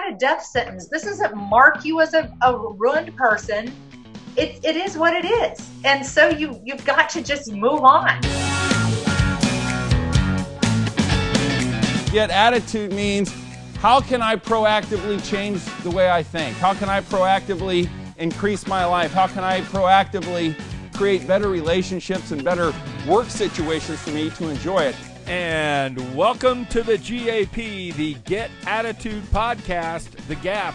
not a death sentence. This doesn't mark you as a ruined person. It is what it is. And so you've got to just move on. Get attitude means, how can I proactively change the way I think? How can I proactively increase my life? How can I proactively create better relationships and better work situations for me to enjoy it? And welcome to the GAP, the Get Attitude Podcast, The Gap,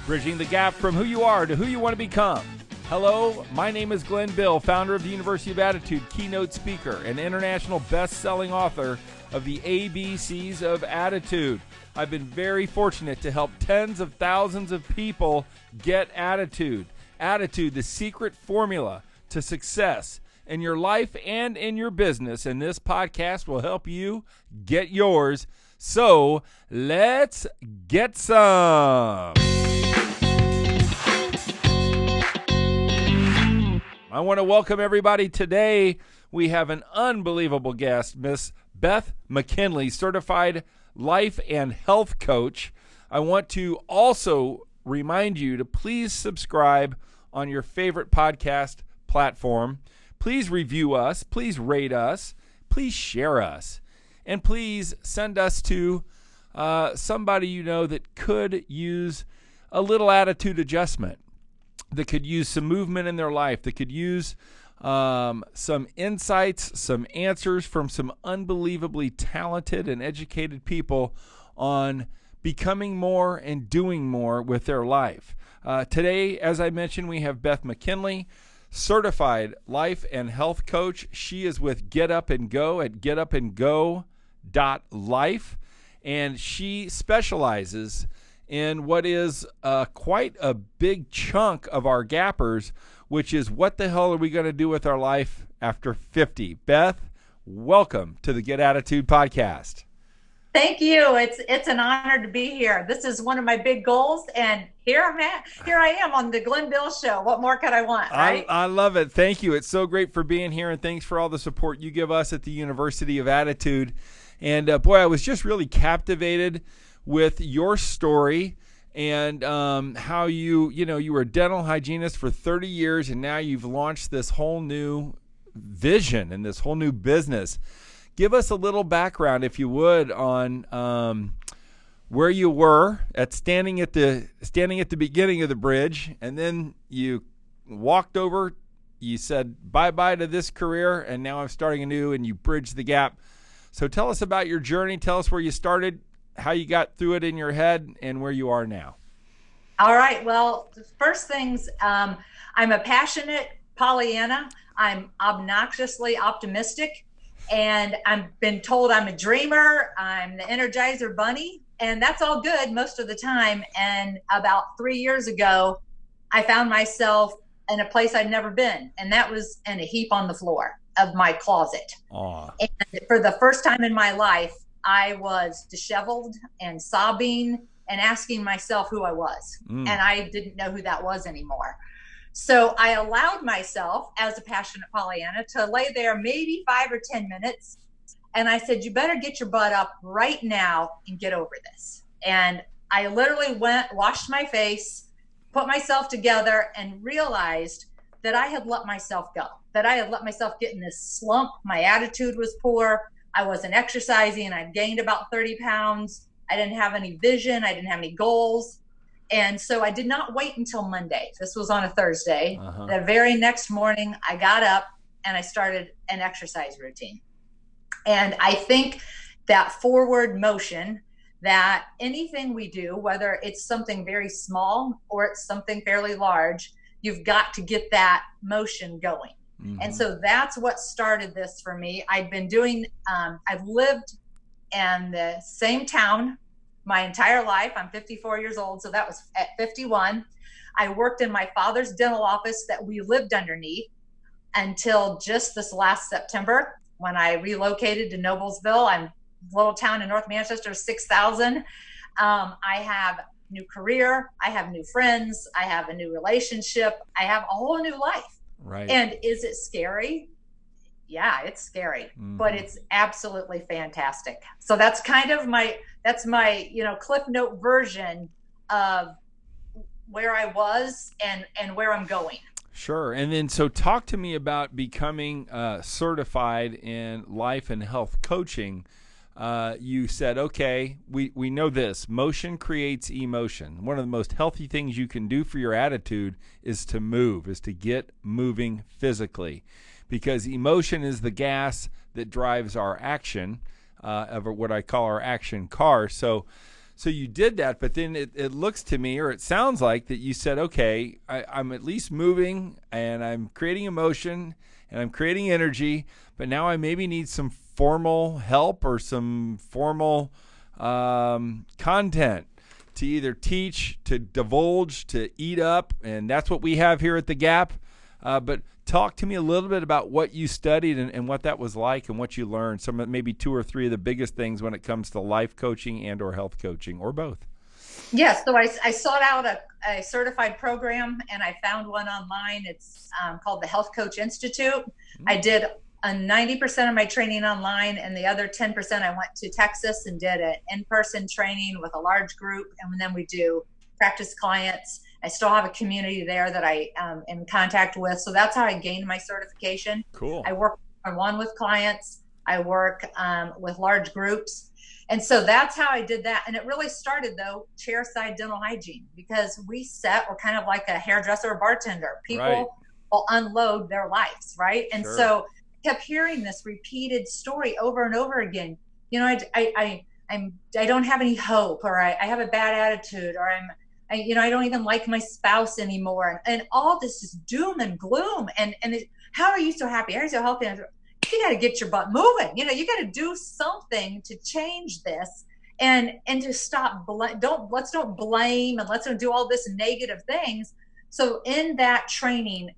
bridging the gap from who you are to who you want to become. Hello, my name is Glenn Bill, founder of the University of Attitude, Keynote speaker, and international best-selling author of the ABCs of Attitude. I've been very fortunate to help tens of thousands of people get attitude. Attitude, the secret formula to success in your life and in your business. And this podcast will help you get yours. So let's get some. I want to welcome everybody. Today we have an unbelievable guest, Miss Beth McKinley, certified life and health coach. I want to also remind you to please subscribe on your favorite podcast platform. Please review us. Please rate us. Please share us. And please send us to somebody you know that could use a little attitude adjustment, that could use some movement in their life, that could use some insights, some answers from some unbelievably talented and educated people on becoming more and doing more with their life. Today, as I mentioned, we have Beth McKinley, certified life and health coach. She is with Get Up and Go at getupandgo.life, and she specializes in what is quite a big chunk of our gappers, which is what the hell are we going to do with our life after 50? Beth, welcome to the Get Attitude Podcast. Thank you. It's an honor to be here. This is one of my big goals, and here I am on the Glenn Bill Show. What more could I want, right? I love it. Thank you. It's so great for being here, and thanks for all the support you give us at the University of Attitude. And boy, I was just really captivated with your story and how you were a dental hygienist for 30 years, and now you've launched this whole new vision and this whole new business. Give us a little background, if you would, on where you were standing at the beginning of the bridge, and then you walked over. You said bye-bye to this career, and now I'm starting anew, and you bridged the gap. So tell us about your journey. Tell us where you started, how you got through it in your head, and where you are now. All right. Well, first things, I'm a passionate Pollyanna. I'm obnoxiously optimistic. And I've been told I'm a dreamer, I'm the Energizer Bunny, and that's all good most of the time. And about 3 years ago, I found myself in a place I'd never been, and that was in a heap on the floor of my closet. Aww. And for the first time in my life, I was disheveled and sobbing and asking myself who I was. And I didn't know who that was anymore. So I allowed myself, as a passionate Pollyanna, to lay there maybe 5 or 10 minutes. And I said, you better get your butt up right now and get over this. And I literally went, washed my face, put myself together, and realized that I had let myself go, that I had let myself get in this slump. My attitude was poor. I wasn't exercising, and I'd gained about 30 pounds. I didn't have any vision. I didn't have any goals. And so I did not wait until Monday. This was on a Thursday. The very next morning, I got up and I started an exercise routine. And I think that forward motion, that anything we do, whether it's something very small or it's something fairly large, you've got to get that motion going. And so that's what started this for me. I've lived in the same town my entire life. I'm 54 years old, so that was at 51. I worked in my father's dental office that we lived underneath until just this last September when I relocated to Noblesville. I'm a little town in North Manchester, 6,000. I have a new career. I have new friends. I have a new relationship. I have a whole new life. Right. And is it scary? Yeah, it's scary, but it's absolutely fantastic. So that's kind of my Cliff Note version of where I was and where I'm going. Sure. And then, so talk to me about becoming certified in life and health coaching. You said, okay, we know this. Motion creates emotion. One of the most healthy things you can do for your attitude is to move, is to get moving physically, because emotion is the gas that drives our action, of what I call our action car. So you did that, but then it looks to me, or it sounds like, that you said, okay, I'm at least moving, and I'm creating emotion, and I'm creating energy, but now I maybe need some formal help or some formal content to either teach, to divulge, to eat up, and that's what we have here at The Gap. But talk to me a little bit about what you studied and what that was like and what you learned. Maybe 2 or 3 of the biggest things when it comes to life coaching and or health coaching, or both. Yes, so I sought out a certified program, and I found one online. It's called the Health Coach Institute. Mm-hmm. I did 90% of my training online, and the other 10% I went to Texas and did an in-person training with a large group, and then we do practice clients. I still have a community there that I am in contact with. So that's how I gained my certification. Cool. I work one-on-one with clients. I work with large groups. And so that's how I did that. And it really started, though, chairside dental hygiene, because we're kind of like a hairdresser or bartender. People will unload their lives, right? And so I kept hearing this repeated story over and over again. You know, I don't have any hope, or I have a bad attitude, or I don't even like my spouse anymore, and all this is doom and gloom. And how are you so happy? How are you so healthy? You got to get your butt moving. You know, you got to do something to change this, and to stop. Let's don't blame, and let's don't do all this negative things. So in that training,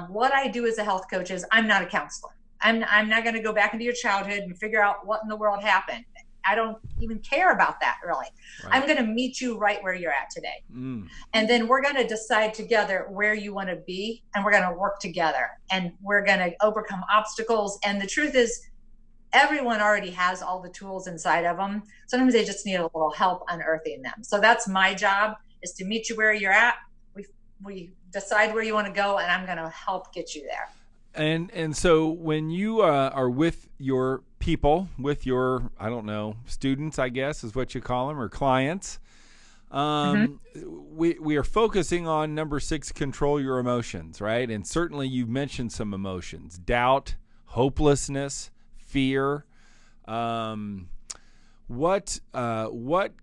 what I do as a health coach is, I'm not a counselor. I'm not going to go back into your childhood and figure out what in the world happened. I don't even care about that, really. Right. I'm going to meet you right where you're at today. And then we're going to decide together where you want to be, and we're going to work together, and we're going to overcome obstacles. And the truth is, everyone already has all the tools inside of them. Sometimes they just need a little help unearthing them. So that's my job, is to meet you where you're at. We decide where you want to go, and I'm going to help get you there. And so when you are with your people, with your, I don't know, students, I guess is what you call them, or clients, we are focusing on number 6, control your emotions, right? And certainly you've mentioned some emotions: doubt, hopelessness, fear. What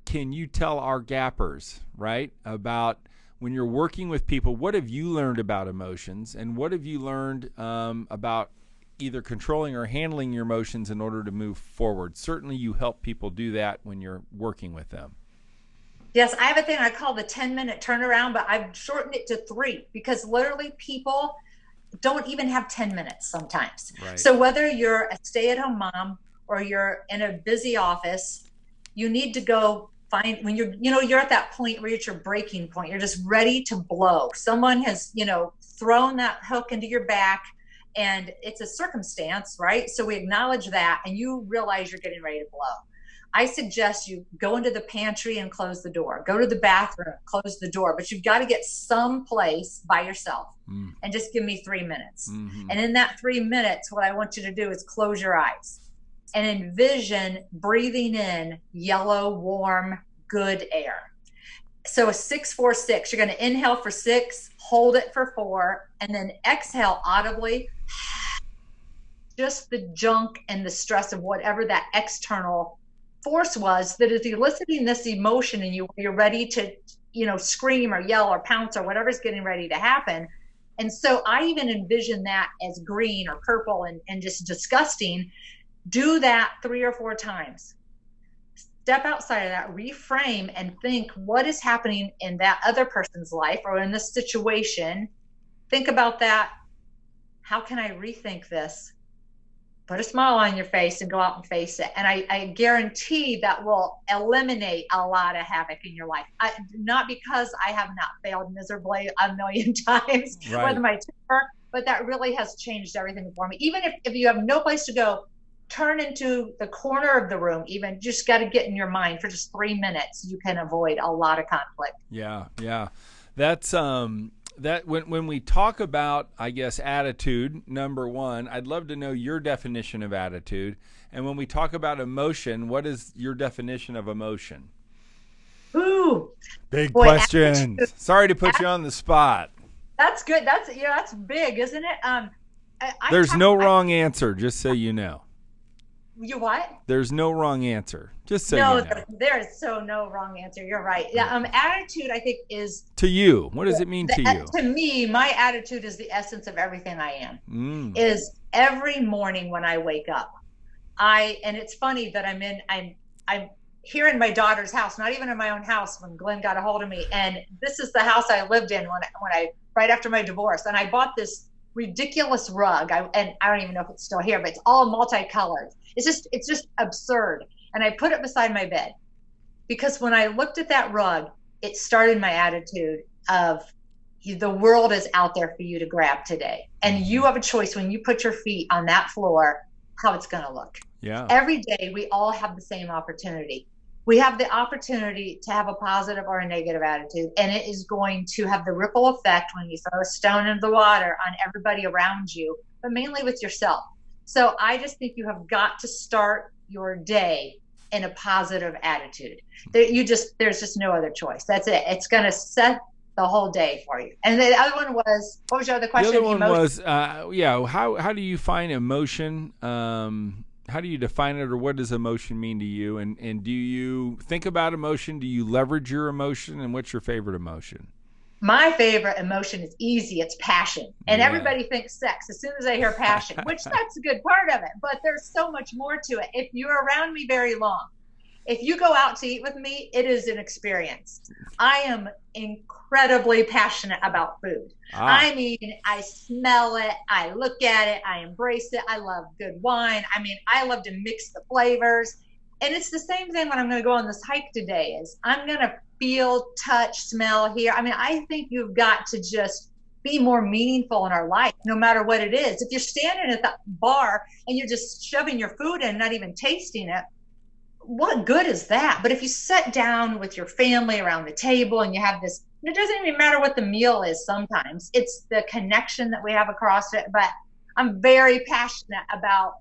can you tell our gappers, right, about when you're working with people? What have you learned about emotions, and what have you learned about either controlling or handling your emotions in order to move forward? Certainly you help people do that when you're working with them. Yes, I have a thing I call the 10-minute turnaround, but I've shortened it to 3, because literally people don't even have 10 minutes sometimes. Right. So whether you're a stay-at-home mom or you're in a busy office, you need to go find, when you're at that point where it's your breaking point, you're just ready to blow. Someone has, thrown that hook into your back, and it's a circumstance, right? So we acknowledge that, and you realize you're getting ready to blow. I suggest you go into the pantry and close the door. Go to the bathroom, close the door. But you've got to get someplace by yourself, and just give me 3 minutes. Mm-hmm. And in that 3 minutes, what I want you to do is close your eyes and envision breathing in yellow, warm, good air. So a 6-4-6. You're going to inhale for 6, hold it for 4, and then exhale audibly. Just the junk and the stress of whatever that external force was that is eliciting this emotion in you. You're ready to, scream or yell or pounce or whatever's getting ready to happen. And so I even envision that as green or purple and just disgusting. Do that 3 or 4 times. Step outside of that, reframe, and think what is happening in that other person's life or in this situation. Think about that. How can I rethink this? Put a smile on your face and go out and face it. And I guarantee that will eliminate a lot of havoc in your life. Not because I have not failed miserably a million times with my temper, but that really has changed everything for me. Even if you have no place to go, turn into the corner of the room, even just got to get in your mind for just 3 minutes, you can avoid a lot of conflict. Yeah. That's that when we talk about, I guess, attitude, number one, I'd love to know your definition of attitude. And when we talk about emotion, what is your definition of emotion? Ooh, big boy, questions. attitude. Sorry to put you on the spot. That's good. That's big, isn't it? There's no wrong answer, just so you know. You what? There's no wrong answer, just so you know. There is no wrong answer. You're right. Yeah. Attitude, I think, is to you. What does it mean to you? To me, my attitude is the essence of everything I am. Is every morning when I wake up, and it's funny that I'm here in my daughter's house, not even in my own house when Glenn got a hold of me. And this is the house I lived in when I right after my divorce. And I bought this ridiculous rug. And I don't even know if it's still here, but it's all multicolored. It's just absurd. And I put it beside my bed because when I looked at that rug, it started my attitude of the world is out there for you to grab today. And you have a choice when you put your feet on that floor, how it's going to look. Yeah. Every day we all have the same opportunity. We have the opportunity to have a positive or a negative attitude, and it is going to have the ripple effect when you throw a stone into the water on everybody around you, but mainly with yourself. So I just think you have got to start your day in a positive attitude. There's just no other choice. That's it. It's going to set the whole day for you. And the other one was, what was your other question? The other one was, how do you find emotion? How do you define it, or what does emotion mean to you? And do you think about emotion? Do you leverage your emotion? And what's your favorite emotion? My favorite emotion is easy. It's passion. And everybody thinks sex as soon as they hear passion, which that's a good part of it. But there's so much more to it. If you're around me very long, if you go out to eat with me, it is an experience. I am incredibly passionate about food. I mean, I smell it. I look at it. I embrace it. I love good wine. I mean, I love to mix the flavors. And it's the same thing when I'm going to go on this hike today is I'm going to feel, touch, smell, hear. I mean, I think you've got to just be more meaningful in our life, no matter what it is. If you're standing at the bar and you're just shoving your food in, not even tasting it, what good is that? But if you sit down with your family around the table and you have this, it doesn't even matter what the meal is sometimes. It's the connection that we have across it. But I'm very passionate about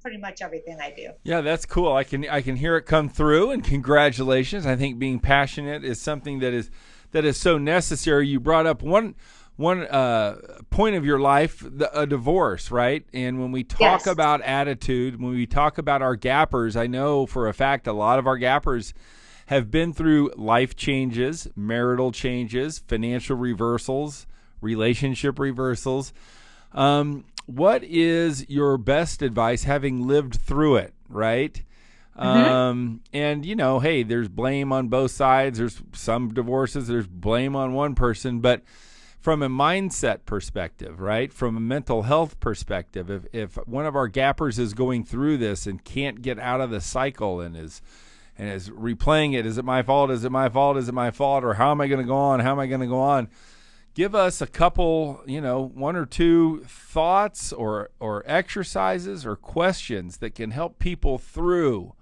pretty much everything I do. Yeah, that's cool. I can hear it come through, and congratulations. I think being passionate is something that is so necessary. You brought up one point of your life, a divorce, right? And when we talk about attitude, when we talk about our gappers, I know for a fact a lot of our gappers have been through life changes, marital changes, financial reversals, relationship reversals. What is your best advice, having lived through it, right? And, hey, there's blame on both sides. There's some divorces, there's blame on one person, but from a mindset perspective, right? From a mental health perspective, if one of our gappers is going through this and can't get out of the cycle and is replaying it, is it my fault? Is it my fault? Is it my fault? Or how am I going to go on? How am I going to go on? Give us a couple, one or two thoughts or exercises or questions that can help people through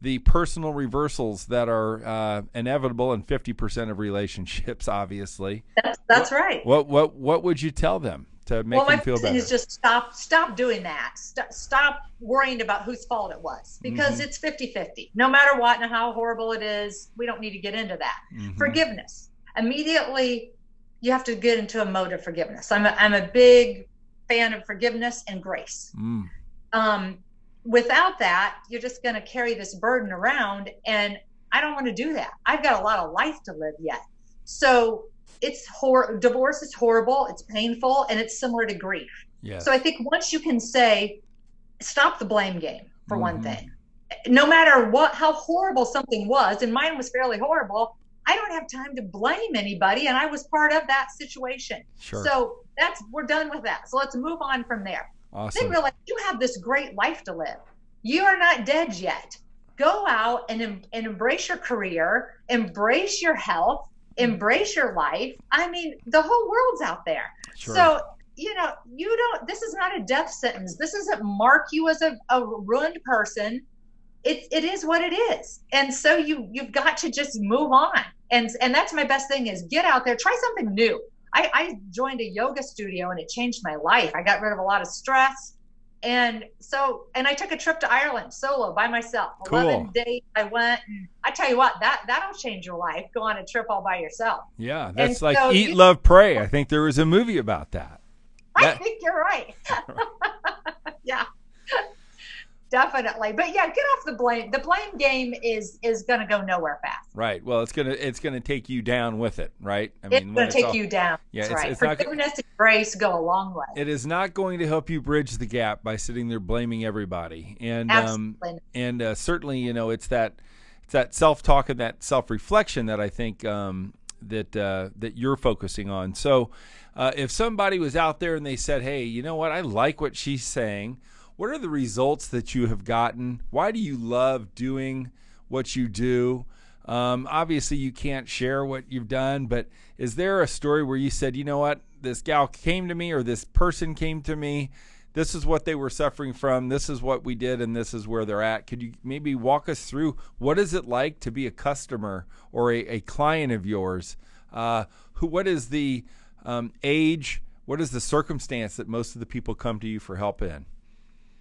the personal reversals that are inevitable in 50% of relationships, obviously. That's right. What would you tell them to make them feel better? My thing is just stop doing that. Stop worrying about whose fault it was, because it's 50-50. No matter what and how horrible it is, we don't need to get into that. Forgiveness. Immediately, you have to get into a mode of forgiveness. I'm a big fan of forgiveness and grace. Without that, you're just going to carry this burden around, and I don't want to do that. I've got a lot of life to live yet. So divorce is horrible, it's painful, and it's similar to grief. Yes. So I think once you can say, stop the blame game for one thing. No matter how horrible something was, and mine was fairly horrible, I don't have time to blame anybody, and I was part of that situation. Sure. So we're done with that. So let's move on from there. Awesome. Then realize you have this great life to live. You are not dead yet. Go out and embrace your career, embrace your health, embrace your life. I mean, the whole world's out there. Sure. So this is not a death sentence. This doesn't mark you as a ruined person. It is what it is. And so you've got to just move on. And that's my best thing is get out there, try something new. I joined a yoga studio and it changed my life. I got rid of a lot of stress. And I took a trip to Ireland solo by myself. Cool. 11 days I went, and I tell you what, that'll change your life. Go on a trip all by yourself. Yeah, that's Eat, Love, Pray. I think there was a movie about that. I think you're right. Yeah, definitely. But yeah, get off the blame. The blame game is going to go nowhere fast. Right. Well, it's gonna take you down with it. Right. It's going to take you down. Yeah. That's right. Forgiveness and grace go a long way. It is not going to help you bridge the gap by sitting there blaming everybody. And certainly, it's that self-talk and that self-reflection that I think that you're focusing on. So if somebody was out there and they said, hey, you know what, I like what she's saying. What are the results that you have gotten? Why do you love doing what you do? Obviously, you can't share what you've done, but is there a story where you said, you know what, this gal came to me or this person came to me, this is what they were suffering from, this is what we did, and this is where they're at? Could you maybe walk us through what is it like to be a customer or a client of yours? What is the age, what is the circumstance that most of the people come to you for help in?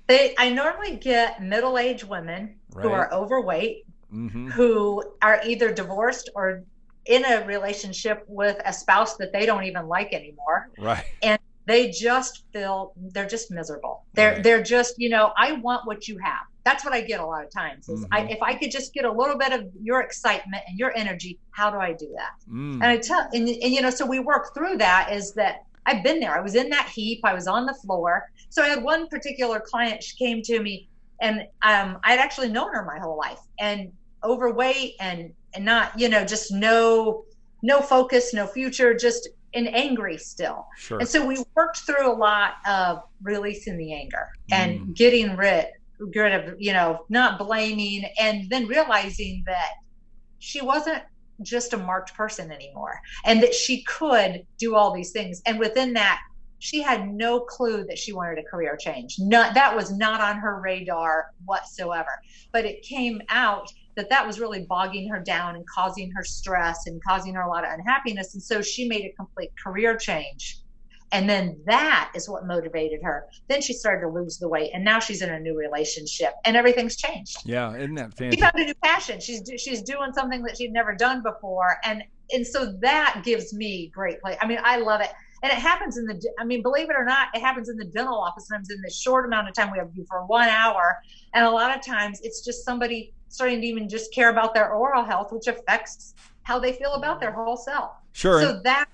I normally get middle-aged women who are overweight, who are either divorced or in a relationship with a spouse that they don't even like anymore. Right. And they just feel they're just miserable. They're just, I want what you have. That's what I get a lot of times is if I could just get a little bit of your excitement and your energy, how do I do that? And I tell, and so we work through that is that I've been there. I was in that heap. I was on the floor. So I had one particular client, she came to me and I'd actually known her my whole life and overweight and not, just no focus, no future, just and angry still. Sure. And so we worked through a lot of releasing the anger and getting rid of, not blaming and then realizing that she wasn't just a marked person anymore and that she could do all these things. And within that, she had no clue that she wanted a career change. That was not on her radar whatsoever. But it came out that was really bogging her down and causing her stress and causing her a lot of unhappiness. And so she made a complete career change. And then that is what motivated her. Then she started to lose the weight, and now she's in a new relationship, and everything's changed. Yeah, isn't that fantastic? She found a new passion. She's doing something that she'd never done before, and so that gives me great pleasure. I mean, I love it, and it happens believe it or not, it happens in the dental office. Sometimes in this short amount of time we have you for 1 hour, and a lot of times it's just somebody starting to even just care about their oral health, which affects how they feel about their whole self. Sure. So that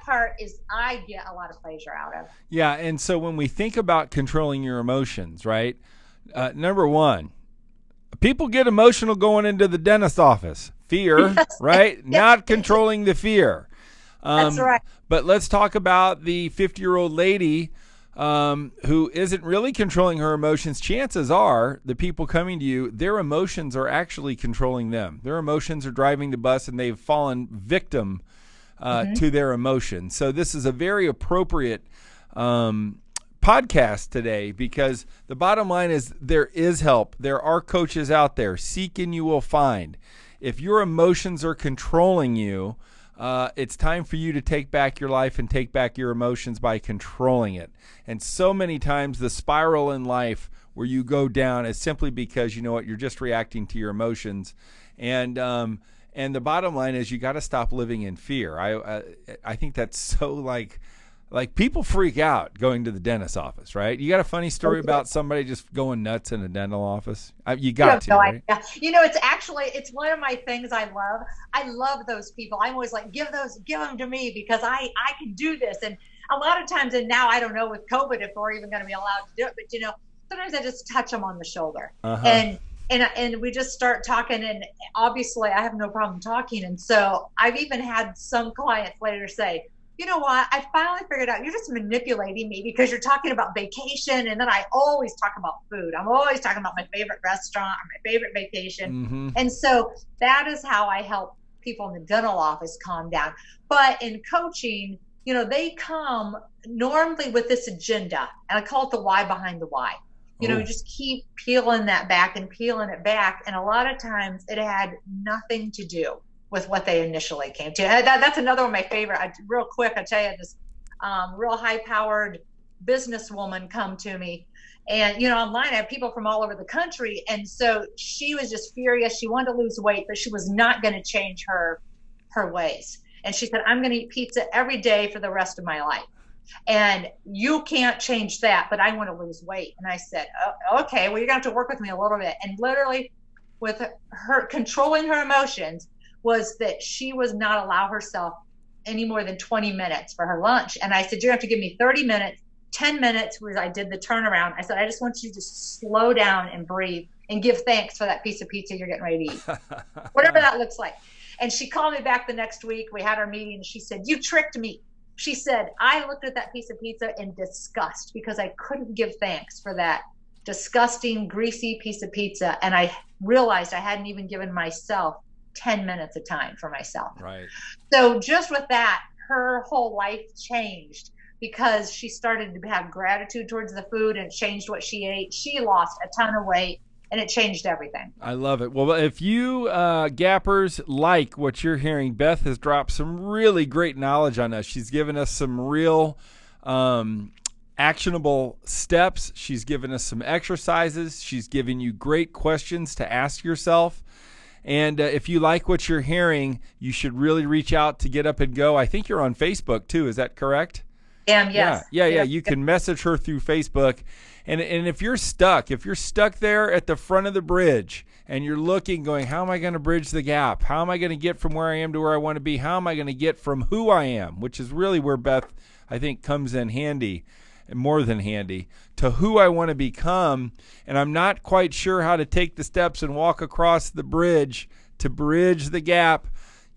part is I get a lot of pleasure out of. Yeah, and so when we think about controlling your emotions, right? Number one, people get emotional going into the dentist office. Fear, yes, right? Yes. Not controlling the fear. That's right. But let's talk about the 50-year-old lady who isn't really controlling her emotions. Chances are the people coming to you, their emotions are actually controlling them. Their emotions are driving the bus, and they've fallen victim to their emotions. So this is a very appropriate podcast today, because the bottom line is there is help. There are coaches out there. Seek and you will find. If your emotions are controlling you, it's time for you to take back your life and take back your emotions by controlling it. And so many times the spiral in life where you go down is simply because, you're just reacting to your emotions. And the bottom line is you got to stop living in fear. I think that's so like people freak out going to the dentist's office, right? You got a funny story about somebody just going nuts in a dental office? You got to, right? It's one of my things I love. I love those people. I'm always like, give them to me because I can do this. And a lot of times, and now I don't know with COVID if we're even going to be allowed to do it, but sometimes I just touch them on the shoulder and we just start talking, and obviously I have no problem talking. And so I've even had some clients later say, you know what, I finally figured out you're just manipulating me because you're talking about vacation, and then I always talk about food. I'm always talking about my favorite restaurant or my favorite vacation. And so that is how I help people in the dental office calm down. But in coaching, they come normally with this agenda, and I call it the why behind the why. You just keep peeling that back and peeling it back. And a lot of times it had nothing to do with what they initially came to. That's another one of my favorite. Real quick, I'll tell you, this real high-powered businesswoman come to me. And, online I have people from all over the country. And so she was just furious. She wanted to lose weight, but she was not going to change her ways. And she said, I'm going to eat pizza every day for the rest of my life. And you can't change that, but I want to lose weight. And I said, okay, well, you're going to have to work with me a little bit. And literally with her controlling her emotions was that she was not allow herself any more than 20 minutes for her lunch. And I said, you have to give me 30 minutes, 10 minutes was I did the turnaround. I said, I just want you to slow down and breathe and give thanks for that piece of pizza you're getting ready to eat, whatever that looks like. And she called me back the next week. We had our meeting and she said, you tricked me. She said, I looked at that piece of pizza in disgust because I couldn't give thanks for that disgusting, greasy piece of pizza. And I realized I hadn't even given myself 10 minutes of time for myself. Right. So just with that, her whole life changed because she started to have gratitude towards the food and changed what she ate. She lost a ton of weight. And it changed everything. I love it. Well, if you gappers like what you're hearing, Beth has dropped some really great knowledge on us. She's given us some real actionable steps. She's given us some exercises. She's given you great questions to ask yourself. And if you like what you're hearing, you should really reach out to Get Up and Go. I think you're on Facebook too. Is that correct? Yes. Yeah. You can message her through Facebook. And if you're stuck there at the front of the bridge and you're looking, going, how am I going to bridge the gap? How am I going to get from where I am to where I want to be? How am I going to get from who I am, which is really where Beth, I think, comes in handy, more than handy, to who I want to become. And I'm not quite sure how to take the steps and walk across the bridge to bridge the gap.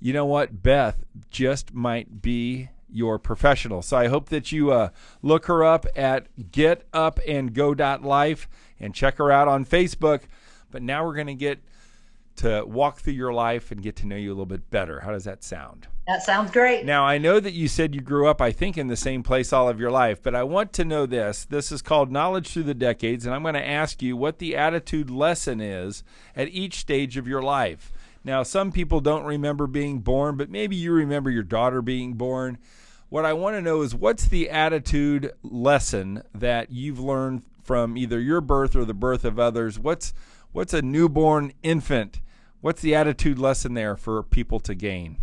You know what? Beth just might be your professional. So I hope that you look her up at getupandgo.life and check her out on Facebook. But now we're going to get to walk through your life and get to know you a little bit better. How does that sound? That sounds great. Now, I know that you said you grew up, I think, in the same place all of your life, but I want to know this. This is called Knowledge Through the Decades, and I'm going to ask you what the attitude lesson is at each stage of your life. Now, some people don't remember being born, but maybe you remember your daughter being born. What I want to know is what's the attitude lesson that you've learned from either your birth or the birth of others? What's a newborn infant? What's the attitude lesson there for people to gain?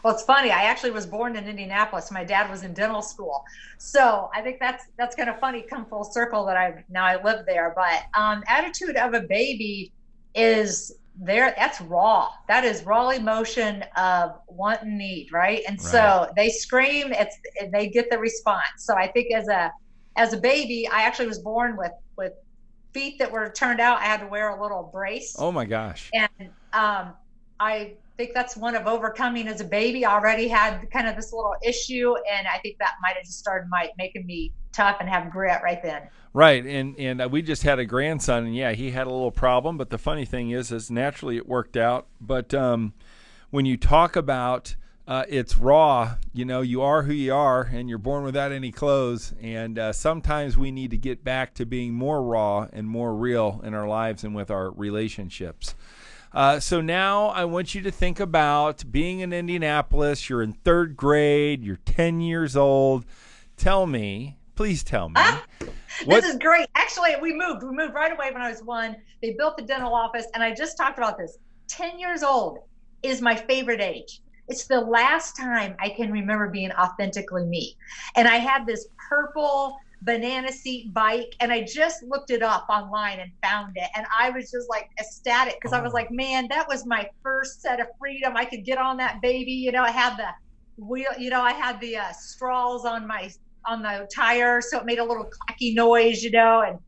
Well, it's funny. I actually was born in Indianapolis. My dad was in dental school. So I think that's kind of funny, come full circle that I live there. But attitude of a baby is there. That's raw. That is raw emotion of want and need, right? And so they scream, they get the response. So I think as a baby, I actually was born with feet that were turned out. I had to wear a little brace. Oh my gosh. And I think that's one of overcoming as a baby. I already had kind of this little issue, and I think that might have just started making me tough and have grit right then. Right, and we just had a grandson, and yeah, he had a little problem, but the funny thing is naturally it worked out. But when you talk about it's raw, you are who you are, and you're born without any clothes, and sometimes we need to get back to being more raw and more real in our lives and with our relationships. So now I want you to think about being in Indianapolis. You're in third grade. You're 10 years old. Please tell me. This is great. Actually, we moved right away when I was 1. They built the dental office, and I just talked about this. 10 years old is my favorite age. It's the last time I can remember being authentically me. And I had this purple banana seat bike, and I just looked it up online and found it, and I was just like ecstatic because I was like, man, that was my first set of freedom. I could get on that baby. I had the wheel, I had the straws on the tire, so it made a little clacky noise, and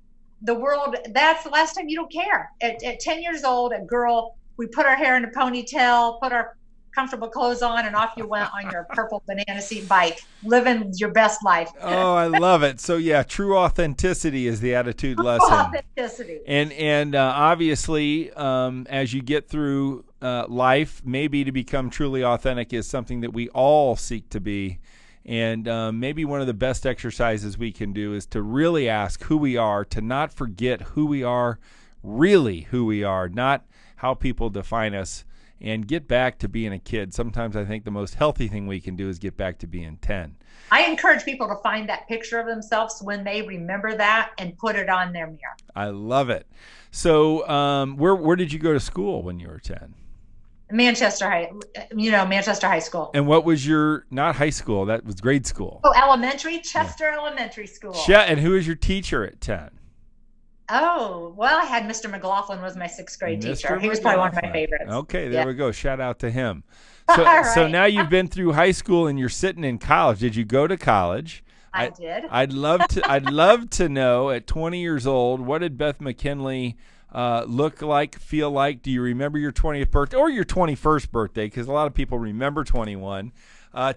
the world, that's the last time you don't care. At 10 years old, a girl, we put our hair in a ponytail, put our comfortable clothes on, and off you went on your purple banana seat bike, living your best life. Oh, I love it. So yeah, true authenticity is the attitude lesson. Authenticity. And obviously, as you get through life, maybe to become truly authentic is something that we all seek to be. And maybe one of the best exercises we can do is to really ask who we are, to not forget who we are, really who we are, not how people define us, and get back to being a kid. Sometimes I think the most healthy thing we can do is get back to being 10. I encourage people to find that picture of themselves when they remember that and put it on their mirror. I love it. So where did you go to school when you were 10? Manchester High School. And what was your, not high school, that was grade school. Oh, elementary, Chester Elementary School. And who was your teacher at 10? Oh, well, I had Mr. McLaughlin was my 6th grade teacher. He was probably one of my favorites. Okay, there we go. Shout out to him. So, right. So now you've been through high school and you're sitting in college. Did you go to college? I did. I'd love to know at 20 years old, what did Beth McKinley look like, feel like? Do you remember your 20th birthday or your 21st birthday? Because a lot of people remember 21.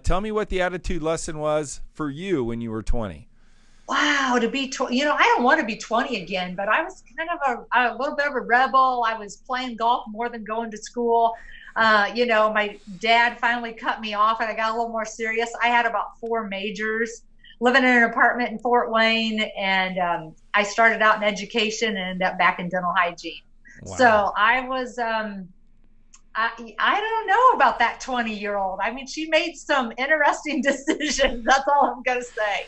Tell me what the attitude lesson was for you when you were 20. Wow, to be, I don't want to be 20 again, but I was kind of a little bit of a rebel. I was playing golf more than going to school. My dad finally cut me off and I got a little more serious. I had about 4 majors, living in an apartment in Fort Wayne, and I started out in education and ended up back in dental hygiene. Wow. So I was, I don't know about that 20-year-old. I mean, she made some interesting decisions. That's all I'm going to say.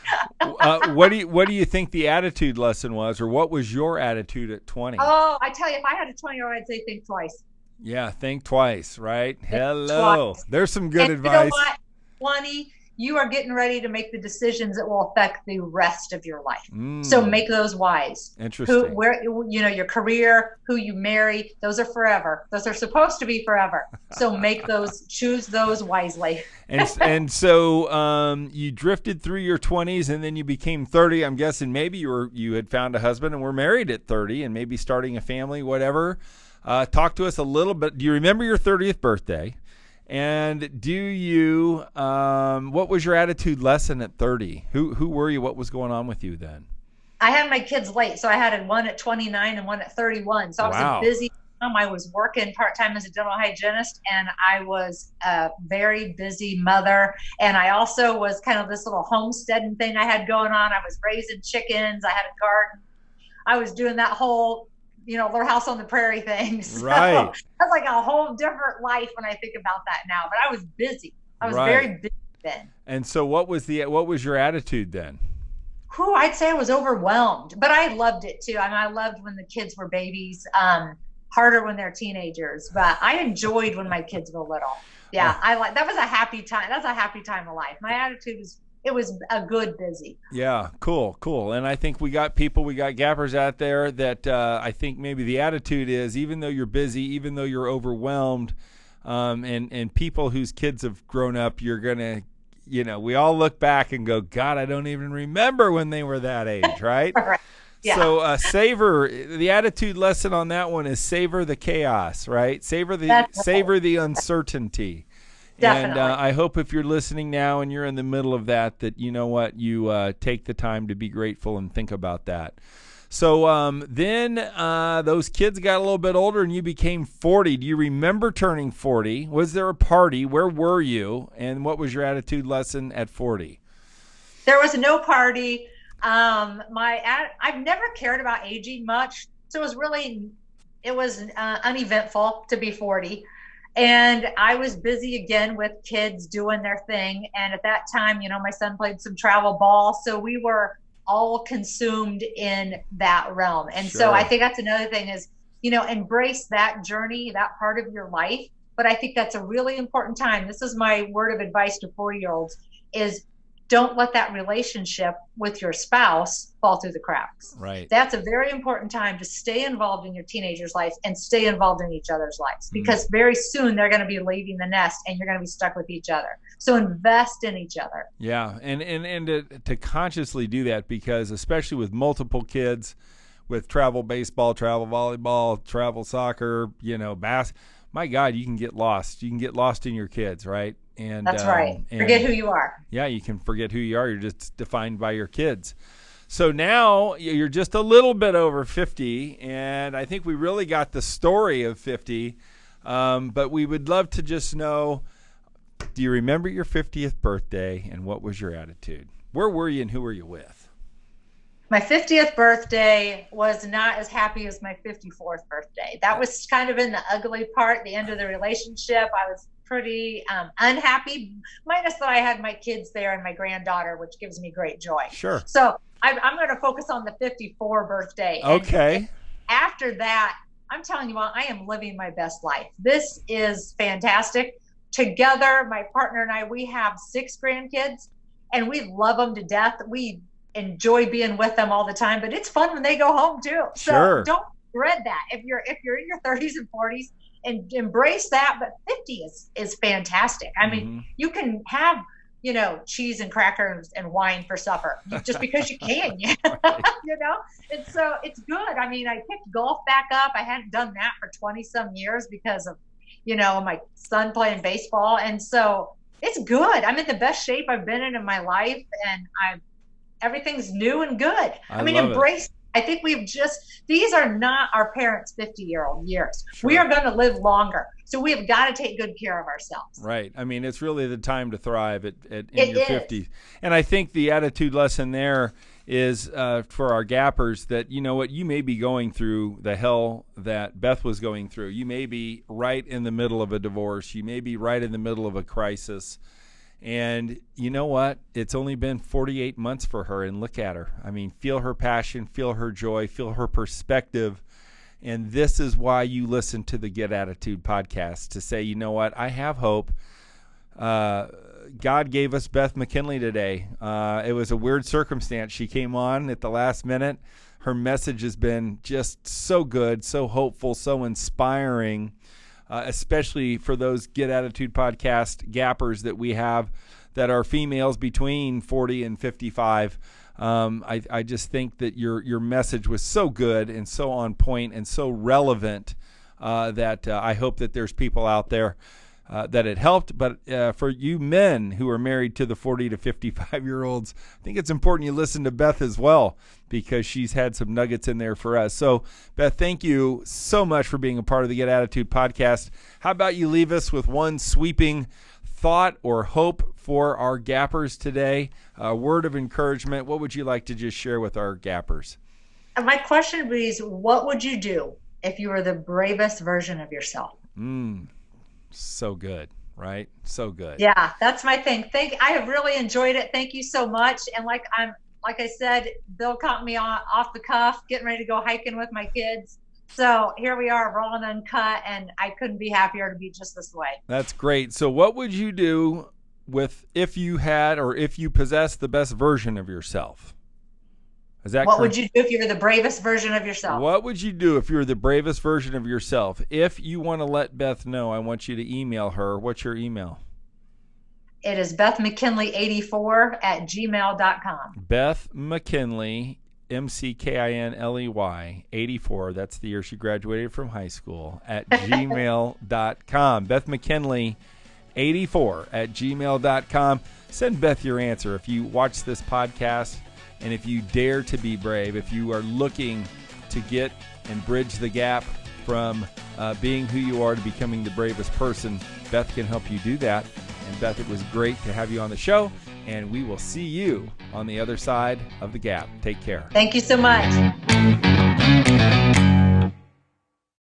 What do you think the attitude lesson was, or what was your attitude at 20? Oh, I tell you, if I had a 20-year-old, I'd say think twice. Yeah, think twice, right? Think Hello. twice. There's some good advice. You know what? 20, you are getting ready to make the decisions that will affect the rest of your life. So make those wise. Interesting. Your career, who you marry, those are forever. Those are supposed to be forever. So choose those wisely. and so you drifted through your 20s and then you became 30. I'm guessing maybe you had found a husband and were married at 30 and maybe starting a family, whatever. Talk to us a little bit. Do you remember your 30th birthday? And do you, what was your attitude lesson at 30? Who were you? What was going on with you then? I had my kids late. So I had one at 29 and one at 31. So I was a busy mom. I was working part-time as a dental hygienist, and I was a very busy mother. And I also was kind of this little homesteading thing I had going on. I was raising chickens. I had a garden. I was doing that whole Little House on the Prairie thing. So right. That's like a whole different life when I think about that now. But I was busy. I was very busy then. And so what was your attitude then? I'd say I was overwhelmed, but I loved it too. I mean, I loved when the kids were babies, harder when they're teenagers, but I enjoyed when my kids were little. Yeah. That was a happy time. That's a happy time of life. My attitude was a good busy. Yeah, cool. And I think we got gappers out there that I think maybe the attitude is, even though you're busy, even though you're overwhelmed, and people whose kids have grown up, you're going to, we all look back and go, God, I don't even remember when they were that age, right? Right. Yeah. So savor, the attitude lesson on that one is savor the chaos, right? Savor the uncertainty. Definitely. And I hope if you're listening now and you're in the middle of that you know what, you take the time to be grateful and think about that. So then those kids got a little bit older and you became 40. Do you remember turning 40? Was there a party? Where were you? And what was your attitude lesson at 40? There was no party. I've never cared about aging much. So it was uneventful to be 40. And I was busy again with kids doing their thing. And at that time, my son played some travel ball. So we were all consumed in that realm. And Sure. So I think that's another thing is, embrace that journey, that part of your life. But I think that's a really important time. This is my word of advice to 4-year-olds is don't let that relationship with your spouse fall through the cracks. Right. That's a very important time to stay involved in your teenager's life and stay involved in each other's lives, because very soon they're going to be leaving the nest and you're going to be stuck with each other. So invest in each other. Yeah. And to consciously do that, because especially with multiple kids, with travel baseball, travel volleyball, travel soccer, my God, you can get lost. You can get lost in your kids, right? And that's right. Forget who you are. Yeah, you can forget who you are. You're just defined by your kids. So now you're just a little bit over 50, and I think we really got the story of 50. But we would love to just know Do you remember your 50th birthday, and what was your attitude? Where were you and who were you with? My 50th birthday was not as happy as my 54th birthday. That was kind of in the ugly part, the end of the relationship. I was pretty unhappy, minus that I had my kids there and my granddaughter, which gives me great joy. Sure. So I'm going to focus on the 54 birthday. Okay. And after that, I'm telling you what, I am living my best life. This is fantastic. Together, my partner and I, we have 6 grandkids, and we love them to death. We enjoy being with them all the time, but it's fun when they go home too. So Sure. don't dread that. If you're in your 30s and 40s, and embrace that. But 50 is fantastic. I mean, you can have, cheese and crackers and wine for supper just because you can, and so it's good. I mean, I picked golf back up. I hadn't done that for 20 some years because of, my son playing baseball. And so it's good. I'm in the best shape I've been in my life, and everything's new and good. I mean, embrace. I think these are not our parents' 50-year-old years. Sure. We are going to live longer. So we have got to take good care of ourselves. Right. I mean, it's really the time to thrive in your 50s. And I think the attitude lesson there is for our gappers that, you know what, you may be going through the hell that Beth was going through. You may be right in the middle of a divorce. You may be right in the middle of a crisis. And you know what? It's only been 48 months for her, and look at her. I mean, feel her passion, feel her joy, feel her perspective. And this is why you listen to the Get Attitude podcast, to say, you know what? I have hope. God gave us Beth McKinley today. It was a weird circumstance. She came on at the last minute. Her message has been just so good, so hopeful, so inspiring. Especially for those Get Attitude podcast gappers that we have that are females between 40 and 55. I just think that your message was so good and so on point and so relevant that I hope that there's people out there that it helped. But for you men who are married to the 40 to 55-year-olds, I think it's important you listen to Beth as well, because she's had some nuggets in there for us. So, Beth, thank you so much for being a part of the Get Attitude podcast. How about you leave us with one sweeping thought or hope for our gappers today? A word of encouragement. What would you like to just share with our gappers? My question is, what would you do if you were the bravest version of yourself? So good, right? So good. Yeah, that's my thing. I have really enjoyed it. Thank you so much. And like I said, Bill caught me off the cuff, getting ready to go hiking with my kids. So here we are, raw and uncut, and I couldn't be happier to be just this way. That's great. So what would you do if you possessed the best version of yourself? Is that what correct? Would you do if you were the bravest version of yourself? What would you do if you were the bravest version of yourself? If you want to let Beth know, I want you to email her. What's your email? It is bethmckinley84@gmail.com. Beth McKinley, McKinley, 84. That's the year she graduated from high school, at gmail.com. Beth McKinley, 84@gmail.com. Send Beth your answer if you watch this podcast. And if you dare to be brave, if you are looking to get and bridge the gap from being who you are to becoming the bravest person, Beth can help you do that. And Beth, it was great to have you on the show, and we will see you on the other side of the gap. Take care. Thank you so much.